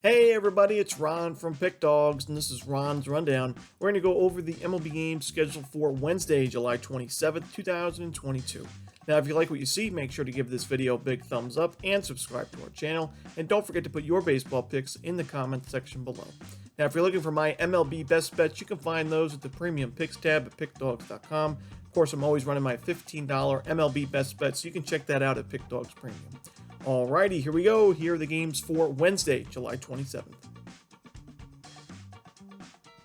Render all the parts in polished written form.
Hey everybody, it's Ron from Pick Dawgz, and this is Ron's Rundown. We're going to go over the MLB games scheduled for Wednesday, July 27th, 2022. Now, if you like what you see, make sure to give this video a big thumbs up and subscribe to our channel. And don't forget to put your baseball picks in the comment section below. Now, if you're looking for my MLB best bets, you can find those at the Premium Picks tab at pickdawgz.com. Of course, I'm always running my $15 MLB best bets, so you can check that out at Pickdawgz Premium. Alrighty, here we go. Here are the games for Wednesday, July 27th.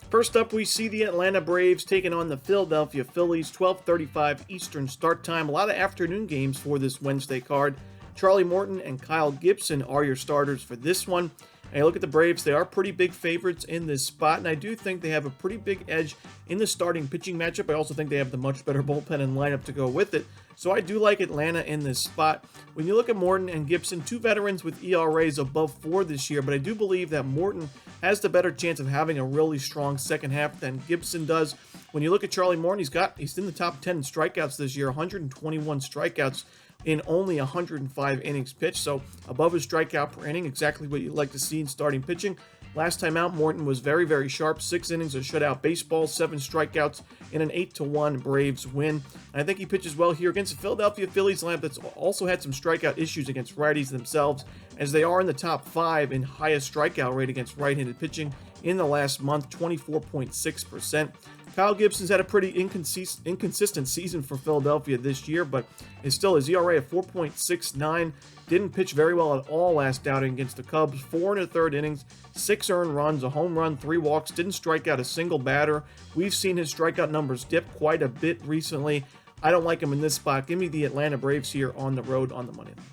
First up, we see the Atlanta Braves taking on the Philadelphia Phillies, 12:35 Eastern start time. A lot of afternoon games for this Wednesday card. Charlie Morton and Kyle Gibson are your starters for this one. And look at the Braves, they are pretty big favorites in this spot, and I do think they have a pretty big edge in the starting pitching matchup. I also think they have the much better bullpen and lineup to go with it, so I do like Atlanta in this spot. When you look at Morton and Gibson, two veterans with ERAs above 4 this year, but I do believe that Morton has the better chance of having a really strong second half than Gibson does. When you look at Charlie Morton, he's in the top 10 in strikeouts this year, 121 strikeouts in only 105 innings pitched, so above his strikeout per inning, exactly what you'd like to see in starting pitching. Last time out, Morton was very, very sharp. 6 innings of shutout baseball, 7 strikeouts in an 8-1 Braves win. And I think he pitches well here against the Philadelphia Phillies lineup that's also had some strikeout issues against righties themselves, as they are in the top 5 in highest strikeout rate against right-handed pitching in the last month, 24.6%. Kyle Gibson's had a pretty inconsistent season for Philadelphia this year, but is still his ERA of 4.69. Didn't pitch very well at all last outing against the Cubs. 4 1/3 innings, 6 earned runs, a home run, 3 walks. Didn't strike out a single batter. We've seen his strikeout numbers dip quite a bit recently. I don't like him in this spot. Give me the Atlanta Braves here on the road on the money line.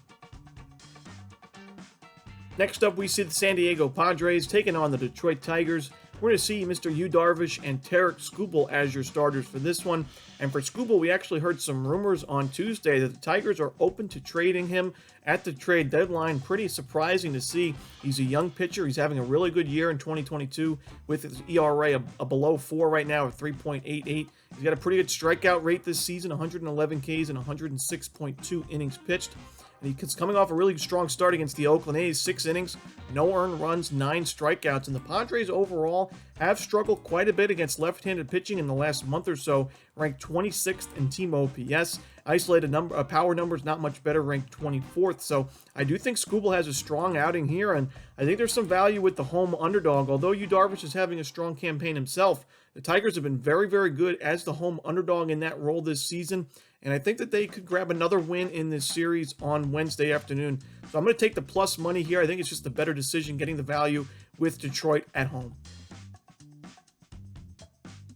Next up, we see the San Diego Padres taking on the Detroit Tigers. We're going to see Mr. Yu Darvish and Tarek Skubal as your starters for this one. And for Skubal, we actually heard some rumors on Tuesday that the Tigers are open to trading him at the trade deadline. Pretty surprising to see. He's a young pitcher. He's having a really good year in 2022 with his ERA a below 4 right now at 3.88. He's got a pretty good strikeout rate this season, 111 Ks and 106.2 innings pitched. And he's coming off a really strong start against the Oakland A's, 6 innings, no earned runs, 9 strikeouts. And the Padres overall have struggled quite a bit against left-handed pitching in the last month or so, ranked 26th in team OPS. Isolated power numbers not much better, ranked 24th. So I do think Skubal has a strong outing here, and I think there's some value with the home underdog. Although Yu Darvish is having a strong campaign himself, the Tigers have been very, very good as the home underdog in that role this season. And I think that they could grab another win in this series on Wednesday afternoon. So I'm going to take the plus money here. I think it's just a better decision getting the value with Detroit at home.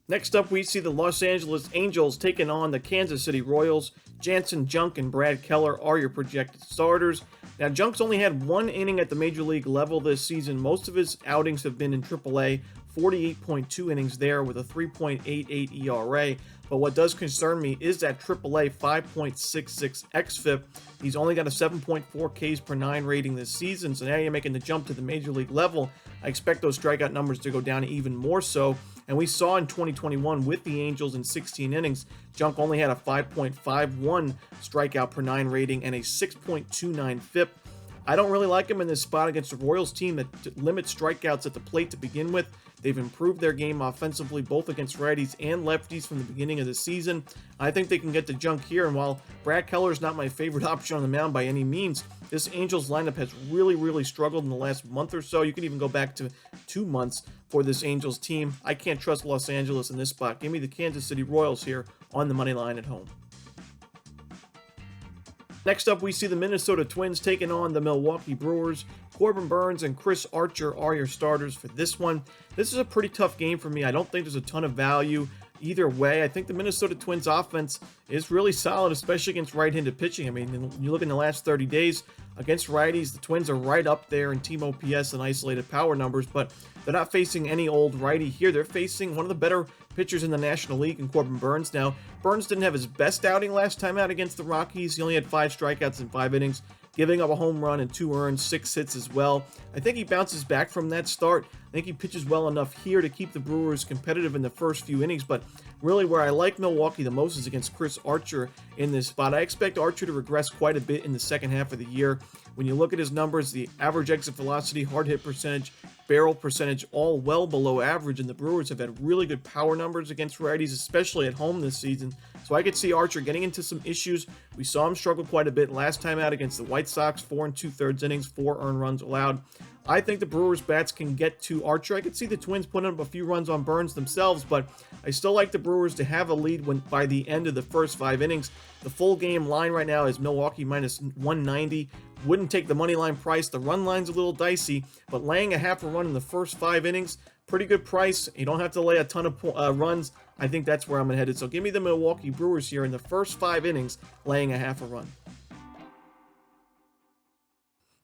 Next up, we see the Los Angeles Angels taking on the Kansas City Royals. Jansen Junk and Brad Keller are your projected starters. Now, Junk's only had 1 inning at the major league level this season. Most of his outings have been in AAA, 48.2 innings there with a 3.88 ERA. But what does concern me is that AAA 5.66 xFIP. He's only got a 7.4 Ks per 9 rating this season, so now you're making the jump to the major league level. I expect those strikeout numbers to go down even more so. And we saw in 2021 with the Angels in 16 innings, Junk only had a 5.51 strikeout per 9 rating and a 6.29 FIP. I don't really like him in this spot against the Royals team that limits strikeouts at the plate to begin with. They've improved their game offensively, both against righties and lefties from the beginning of the season. I think they can get the Junk here, and while Brad Keller is not my favorite option on the mound by any means, this Angels lineup has really struggled in the last month or so. You can even go back to 2 months for this Angels team. I can't trust Los Angeles in this spot. Give me the Kansas City Royals here on the money line at home. Next up, we see the Minnesota Twins taking on the Milwaukee Brewers. Corbin Burnes and Chris Archer are your starters for this one. This is a pretty tough game for me. I don't think there's a ton of value either way. I think the Minnesota Twins offense is really solid, especially against right-handed pitching. I mean, you look in the last 30 days against righties, the Twins are right up there in team OPS and isolated power numbers, but they're not facing any old righty here. They're facing one of the better pitchers in the National League in Corbin Burnes. Now, Burnes didn't have his best outing last time out against the Rockies. He only had 5 strikeouts in 5 innings, giving up a home run and 2 earned, 6 hits as well. I think he bounces back from that start. I think he pitches well enough here to keep the Brewers competitive in the first few innings, but really where I like Milwaukee the most is against Chris Archer in this spot. I expect Archer to regress quite a bit in the second half of the year. When you look at his numbers, the average exit velocity, hard hit percentage, barrel percentage, all well below average, and the Brewers have had really good power numbers against righties, especially at home this season. So I could see Archer getting into some issues. We saw him struggle quite a bit last time out against the White Sox, 4 2/3 innings, 4 earned runs allowed. I think the Brewers bats can get to Archer. I could see the Twins putting up a few runs on Burns themselves, but I still like the Brewers to have a lead by the end of the first 5 innings. The full game line right now is Milwaukee minus 190. Wouldn't take the money line price. The run line's a little dicey, but laying a half a run in the first 5 innings, pretty good price. You don't have to lay a ton of runs. I think that's where I'm headed. So give me the Milwaukee Brewers here in the first 5 innings, laying a half a run.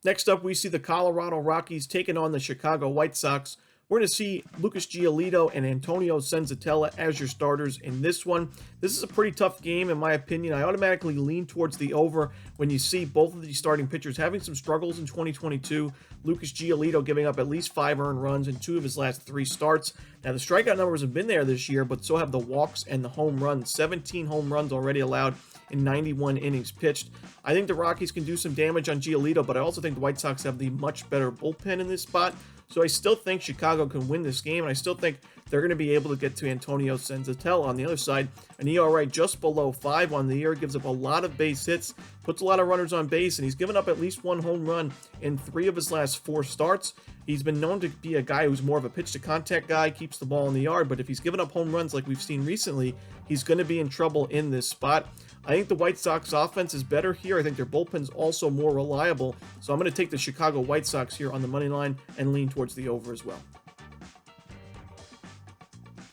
Next up, we see the Colorado Rockies taking on the Chicago White Sox. We're going to see Lucas Giolito and Antonio Senzatella as your starters in this one. This is a pretty tough game, in my opinion. I automatically lean towards the over when you see both of these starting pitchers having some struggles in 2022. Lucas Giolito giving up at least 5 earned runs in 2 of his last 3 starts. Now, the strikeout numbers have been there this year, but so have the walks and the home runs. 17 home runs already allowed in 91 innings pitched. I think the Rockies can do some damage on Giolito, but I also think the White Sox have the much better bullpen in this spot. So I still think Chicago can win this game, and I still think they're going to be able to get to Antonio Senzatella on the other side. An ERA just below 5 on the year, gives up a lot of base hits, puts a lot of runners on base, and he's given up at least 1 home run in 3 of his last 4 starts. He's been known to be a guy who's more of a pitch-to-contact guy, keeps the ball in the yard, but if he's given up home runs like we've seen recently, he's going to be in trouble in this spot. I think the White Sox offense is better here. I think their bullpen's also more reliable. So I'm going to take the Chicago White Sox here on the money line and lean towards the over as well.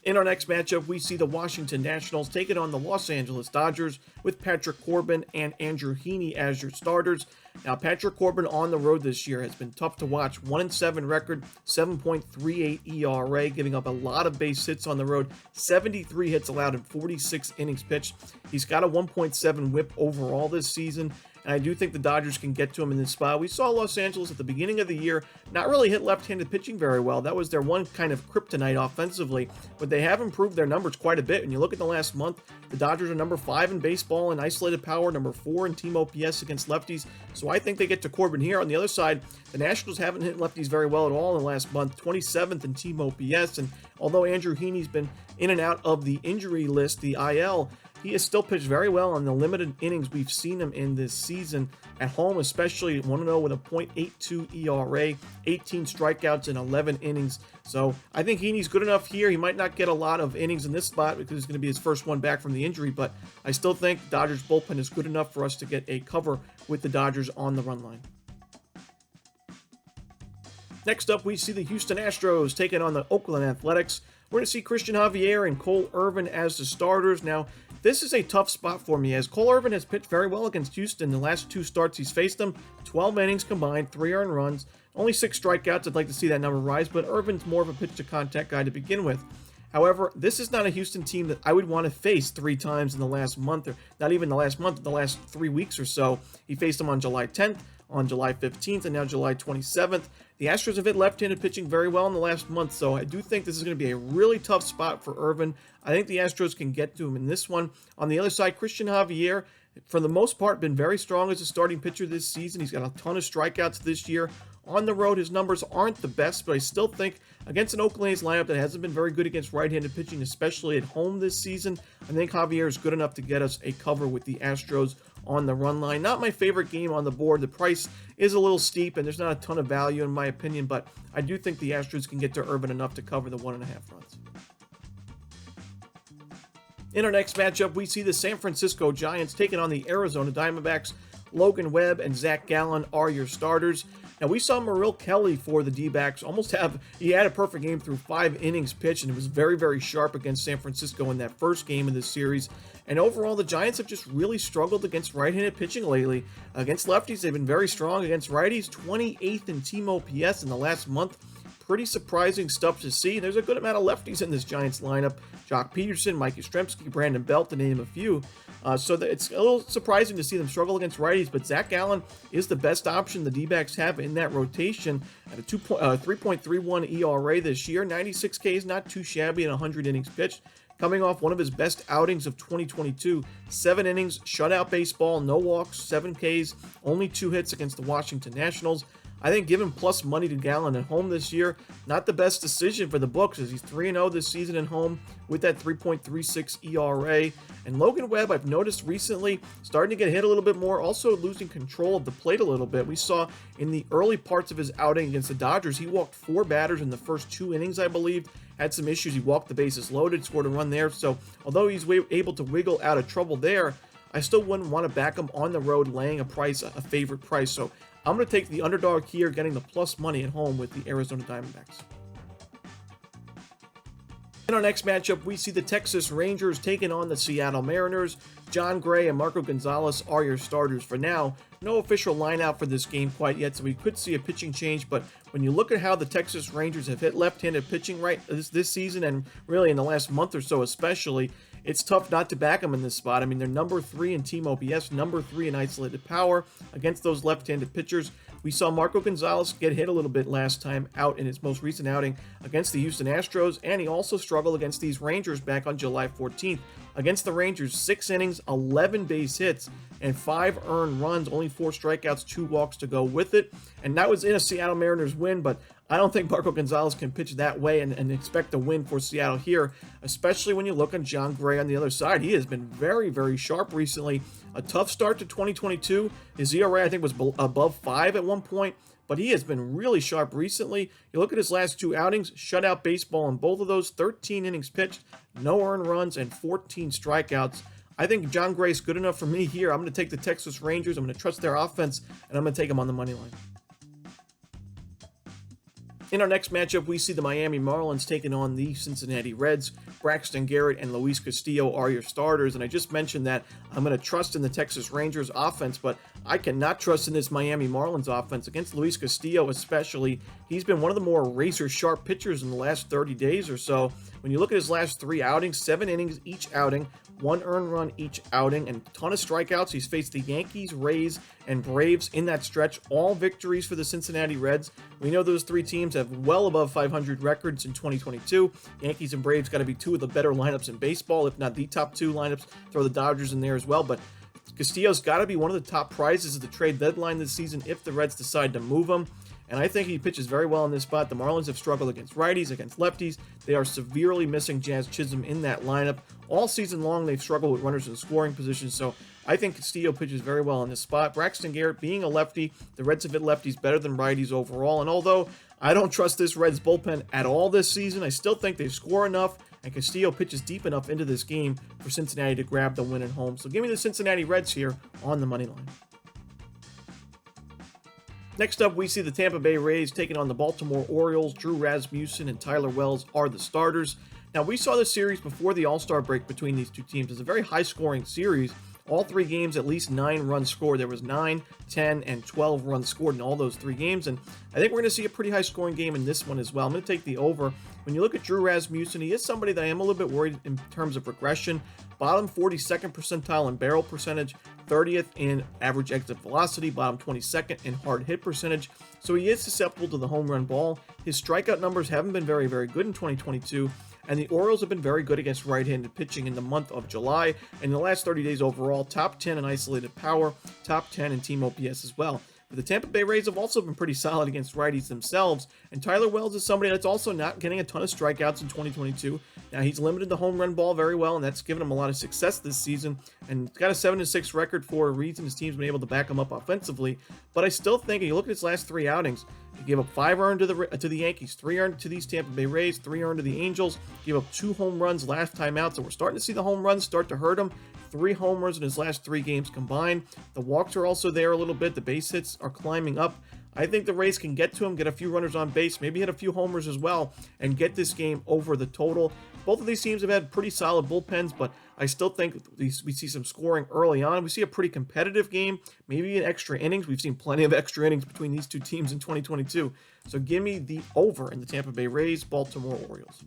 In our next matchup, we see the Washington Nationals taking on the Los Angeles Dodgers with Patrick Corbin and Andrew Heaney as your starters. Now, Patrick Corbin on the road this year has been tough to watch. 1-7 record, 7.38 ERA, giving up a lot of base hits on the road. 73 hits allowed in 46 innings pitched. He's got a 1.7 whip overall this season, and I do think the Dodgers can get to him in this spot. We saw Los Angeles at the beginning of the year not really hit left-handed pitching very well. That was their one kind of kryptonite offensively, but they have improved their numbers quite a bit. When you look at the last month, the Dodgers are number 5 in baseball in isolated power, number 4 in team OPS against lefties, so I think they get to Corbin here. On the other side, the Nationals haven't hit lefties very well at all in the last month, 27th in team OPS, and although Andrew Heaney's been in and out of the injury list, the IL, he has still pitched very well on the limited innings we've seen him in this season. At home, especially 1-0 with a .82 ERA, 18 strikeouts in 11 innings. So I think Heaney's good enough here. He might not get a lot of innings in this spot because it's going to be his first one back from the injury, but I still think Dodgers bullpen is good enough for us to get a cover with the Dodgers on the run line. Next up, we see the Houston Astros taking on the Oakland Athletics. We're going to see Christian Javier and Cole Irvin as the starters. Now, this is a tough spot for me, as Cole Irvin has pitched very well against Houston. The last 2 starts he's faced them, 12 innings combined, 3 earned runs, only 6 strikeouts. I'd like to see that number rise, but Irvin's more of a pitch-to-contact guy to begin with. However, this is not a Houston team that I would want to face 3 times in the last month, or not even the last month, the last 3 weeks or so. He faced them on July 10th, on July 15th, and now July 27th. The Astros have hit left-handed pitching very well in the last month, so I do think this is going to be a really tough spot for Irvin. I think the Astros can get to him in this one. On the other side, Christian Javier, for the most part, been very strong as a starting pitcher this season. He's got a ton of strikeouts this year. On the road, his numbers aren't the best, but I still think against an Oakland A's lineup that hasn't been very good against right-handed pitching, especially at home this season, I think Javier is good enough to get us a cover with the Astros on the run line. Not my favorite game on the board. The price is a little steep, and there's not a ton of value in my opinion, but I do think the Astros can get to Irvin enough to cover the 1.5 runs. In our next matchup, we see the San Francisco Giants taking on the Arizona Diamondbacks. Logan Webb and Zach Gallen are your starters. Now, we saw Merrill Kelly for the D-backs he had a perfect game through 5 innings pitched, and it was very, very sharp against San Francisco in that first game of this series. And overall, the Giants have just really struggled against right-handed pitching lately. Against lefties, they've been very strong. Against righties, 28th in team OPS in the last month. pretty surprising stuff to see. There's a good amount of lefties in this Giants lineup. Jock Peterson, Mike Yastrzemski, Brandon Belt, to name a few. So it's a little surprising to see them struggle against righties, but Zach Gallen is the best option the D-backs have in that rotation at a 3.31 ERA this year. 96 Ks, not too shabby, and 100 innings pitched. Coming off one of his best outings of 2022, 7 innings, shutout baseball, no walks, 7 Ks, only 2 hits against the Washington Nationals. I think giving plus money to Gallen at home this year, not the best decision for the books, as he's 3-0 this season at home with that 3.36 ERA. And Logan Webb, I've noticed recently, starting to get hit a little bit more, also losing control of the plate a little bit. We saw in the early parts of his outing against the Dodgers, he walked 4 batters in the first 2 innings, I believe. Had some issues. He walked the bases loaded, scored a run there. So although he's able to wiggle out of trouble there, I still wouldn't want to back him on the road, laying a favorite price. So I'm going to take the underdog here, getting the plus money at home with the Arizona Diamondbacks. In our next matchup, we see the Texas Rangers taking on the Seattle Mariners. John Gray and Marco Gonzalez are your starters for now. No official lineup for this game quite yet, so we could see a pitching change. But when you look at how the Texas Rangers have hit left-handed pitching this season, and really in the last month or so especially, it's tough not to back them in this spot. I mean, they're number 3 in team OPS, number 3 in isolated power against those left-handed pitchers. We saw Marco Gonzalez get hit a little bit last time out in his most recent outing against the Houston Astros, and he also struggled against these Rangers back on July 14th. Against the Rangers, 6 innings, 11 base hits, and 5 earned runs, only 4 strikeouts, 2 walks to go with it. And that was in a Seattle Mariners win, but I don't think Marco Gonzalez can pitch that way and expect a win for Seattle here, especially when you look at John Gray on the other side. He has been very, very sharp recently. A tough start to 2022. His ERA, I think, was above 5 at one point, but he has been really sharp recently. You look at his last 2 outings, shutout baseball in both of those, 13 innings pitched, no earned runs, and 14 strikeouts. I think John Gray's good enough for me here. I'm going to take the Texas Rangers. I'm going to trust their offense, and I'm going to take them on the money line. In our next matchup, we see the Miami Marlins taking on the Cincinnati Reds. Braxton Garrett and Luis Castillo are your starters, and I just mentioned that I'm going to trust in the Texas Rangers offense, but I cannot trust in this Miami Marlins offense. Against Luis Castillo especially, he's been one of the more razor-sharp pitchers in the last 30 days or so. When you look at his last 3 outings, 7 innings each outing, 1 earned run each outing, and a ton of strikeouts. He's faced the Yankees, Rays, and Braves in that stretch, all victories for the Cincinnati Reds. We know those 3 teams have well above 500 records in 2022. Yankees and Braves got to be 2 of the better lineups in baseball, if not the top 2 lineups. Throw the Dodgers in there as well, but Castillo's got to be one of the top prizes of the trade deadline this season if the Reds decide to move him. And I think he pitches very well in this spot. The Marlins have struggled against righties, against lefties. They are severely missing Jazz Chisholm in that lineup. All season long, they've struggled with runners in scoring positions, so I think Castillo pitches very well in this spot. Braxton Garrett, being a lefty, the Reds have hit lefties better than righties overall, and although I don't trust this Reds bullpen at all this season, I still think they score enough, and Castillo pitches deep enough into this game for Cincinnati to grab the win at home. So give me the Cincinnati Reds here on the money line. Next up, we see the Tampa Bay Rays taking on the Baltimore Orioles. Drew Rasmussen and Tyler Wells are the starters. Now, we saw this series before the All-Star break between these 2 teams. It's a very high-scoring series. All 3 games, at least 9 runs scored. There was 9, 10, and 12 runs scored in all those 3 games, and I think we're going to see a pretty high-scoring game in this one as well. I'm going to take the over. When you look at Drew Rasmussen, he is somebody that I am a little bit worried in terms of regression. Bottom 42nd percentile in barrel percentage, 30th in average exit velocity, bottom 22nd in hard hit percentage. So he is susceptible to the home run ball. His strikeout numbers haven't been very, very good in 2022. And the Orioles have been very good against right-handed pitching in the month of July. In the last 30 days overall, top 10 in isolated power, top 10 in team OPS as well. But the Tampa Bay Rays have also been pretty solid against righties themselves, and Tyler Wells is somebody that's also not getting a ton of strikeouts in 2022. Now, he's limited the home run ball very well, and that's given him a lot of success this season, and got a 7-6 record for a reason. His team's been able to back him up offensively, but I still think, if you look at his last 3 outings, he gave up 5 earned to the Yankees, 3 earned to these Tampa Bay Rays, 3 earned to the Angels, gave up 2 home runs last time out, so we're starting to see the home runs start to hurt him. 3 homers in his last 3 games combined. The walks are also there a little bit. The base hits are climbing up. I think the Rays can get to him, get a few runners on base, maybe hit a few homers as well, and get this game over the total. Both of these teams have had pretty solid bullpens, but I still think we see some scoring early on. We see a pretty competitive game, maybe in extra innings. We've seen plenty of extra innings between these two teams in 2022. So give me the over in the Tampa Bay Rays, Baltimore Orioles.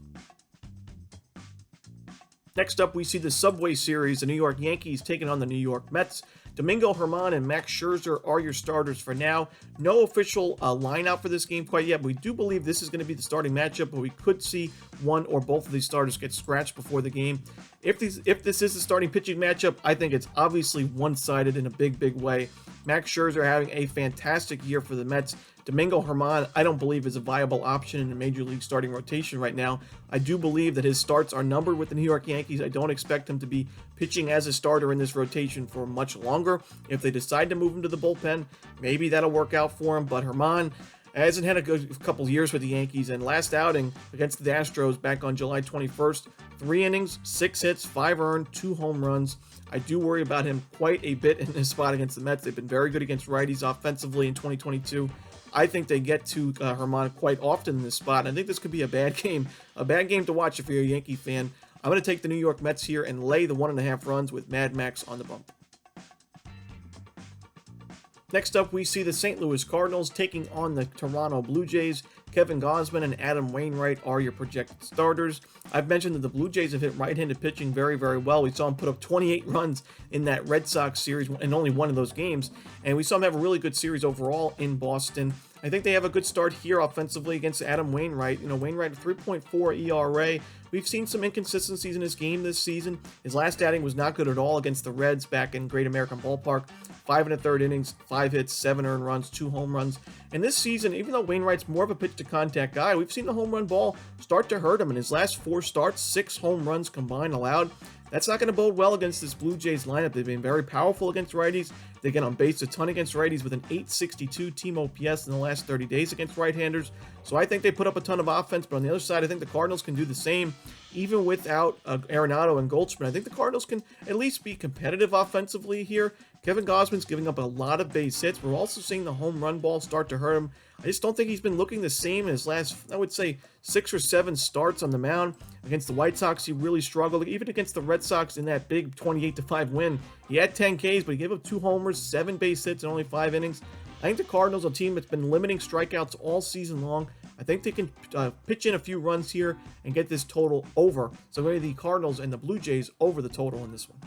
Next up, we see the Subway Series, the New York Yankees taking on the New York Mets. Domingo, Herman, and Max Scherzer are your starters for now. No official lineup for this game quite yet. We do believe this is going to be the starting matchup, but we could see one or both of these starters get scratched before the game. If this is the starting pitching matchup, I think it's obviously one-sided in a big way. Max Scherzer having a fantastic year for the Mets. Domingo Herman, I don't believe is a viable option in the Major League starting rotation right now. I do believe that his starts are numbered with the New York Yankees. I don't expect him to be pitching as a starter in this rotation for much longer. If they decide to move him to the bullpen, maybe that'll work out for him. But Herman hasn't had a good couple years with the Yankees, and last outing against the Astros back on July 21st, 3 innings, 6 hits, 5 earned, 2 home runs. I do worry about him quite a bit in this spot against the Mets. They've been very good against righties offensively in 2022. I think they get to Herman quite often in this spot. I think this could be a bad game to watch if you're a Yankee fan. I'm going to take the New York Mets here and lay the 1.5 runs with Mad Max on the bump. Next up, we see the St. Louis Cardinals taking on the Toronto Blue Jays. Kevin Gausman and Adam Wainwright are your projected starters. I've mentioned that the Blue Jays have hit right-handed pitching very well. We saw them put up 28 runs in that Red Sox series in only one of those games, and we saw them have a really good series overall in Boston. I think they have a good start here offensively against Adam Wainwright. Wainwright, 3.4 ERA. We've seen some inconsistencies in his game this season. His last outing was not good at all against the Reds back in Great American Ballpark. 5 1/3 innings, 5 hits, 7 earned runs, 2 home runs. And this season, even though Wainwright's more of a pitch-to-contact guy, we've seen the home run ball start to hurt him. In his last 4 starts, 6 home runs combined allowed. That's not going to bode well against this Blue Jays lineup. They've been very powerful against righties. They get on base a ton against righties with an .862 team OPS in the last 30 days against right-handers. So I think they put up a ton of offense, but on the other side, I think the Cardinals can do the same. Even without Arenado and Goldschmidt, I think the Cardinals can at least be competitive offensively here. Kevin Gausman's giving up a lot of base hits. We're also seeing the home run ball start to hurt him. I just don't think he's been looking the same in his last, I would say, 6 or 7 starts on the mound. Against the White Sox, he really struggled. Even against the Red Sox in that big 28-5 win, he had 10 Ks, but he gave up 2 homers, 7 base hits, and only 5 innings. I think the Cardinals are a team that's been limiting strikeouts all season long. I think they can pitch in a few runs here and get this total over. So maybe the Cardinals and the Blue Jays over the total in this one.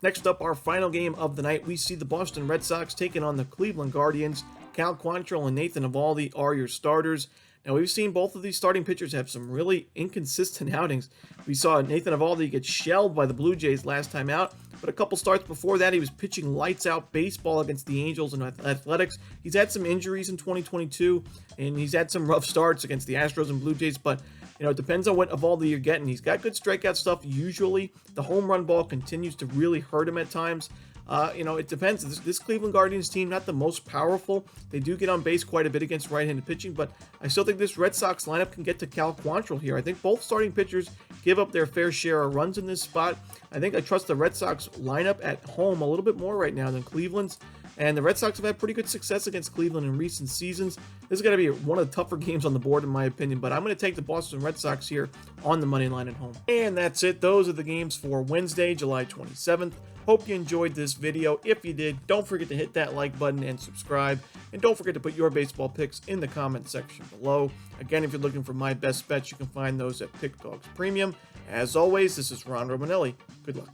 Next up, our final game of the night, we see the Boston Red Sox taking on the Cleveland Guardians. Cal Quantrill and Nathan Eovaldi are your starters. Now, we've seen both of these starting pitchers have some really inconsistent outings. We saw Nathan Eovaldi get shelled by the Blue Jays last time out, but a couple starts before that, he was pitching lights-out baseball against the Angels and Athletics. He's had some injuries in 2022, and he's had some rough starts against the Astros and Blue Jays, but it depends on what Eovaldi you're getting. He's got good strikeout stuff usually. The home run ball continues to really hurt him at times. It depends. This Cleveland Guardians team, not the most powerful. They do get on base quite a bit against right-handed pitching, but I still think this Red Sox lineup can get to Cal Quantrill here. I think both starting pitchers give up their fair share of runs in this spot. I think I trust the Red Sox lineup at home a little bit more right now than Cleveland's. And the Red Sox have had pretty good success against Cleveland in recent seasons. This is going to be one of the tougher games on the board, in my opinion, but I'm going to take the Boston Red Sox here on the money line at home. And that's it. Those are the games for Wednesday, July 27th. Hope you enjoyed this video. If you did, don't forget to hit that like button and subscribe. And don't forget to put your baseball picks in the comment section below. Again, if you're looking for my best bets, you can find those at Pick Dawgz Premium. As always, this is Ron Romanelli. Good luck.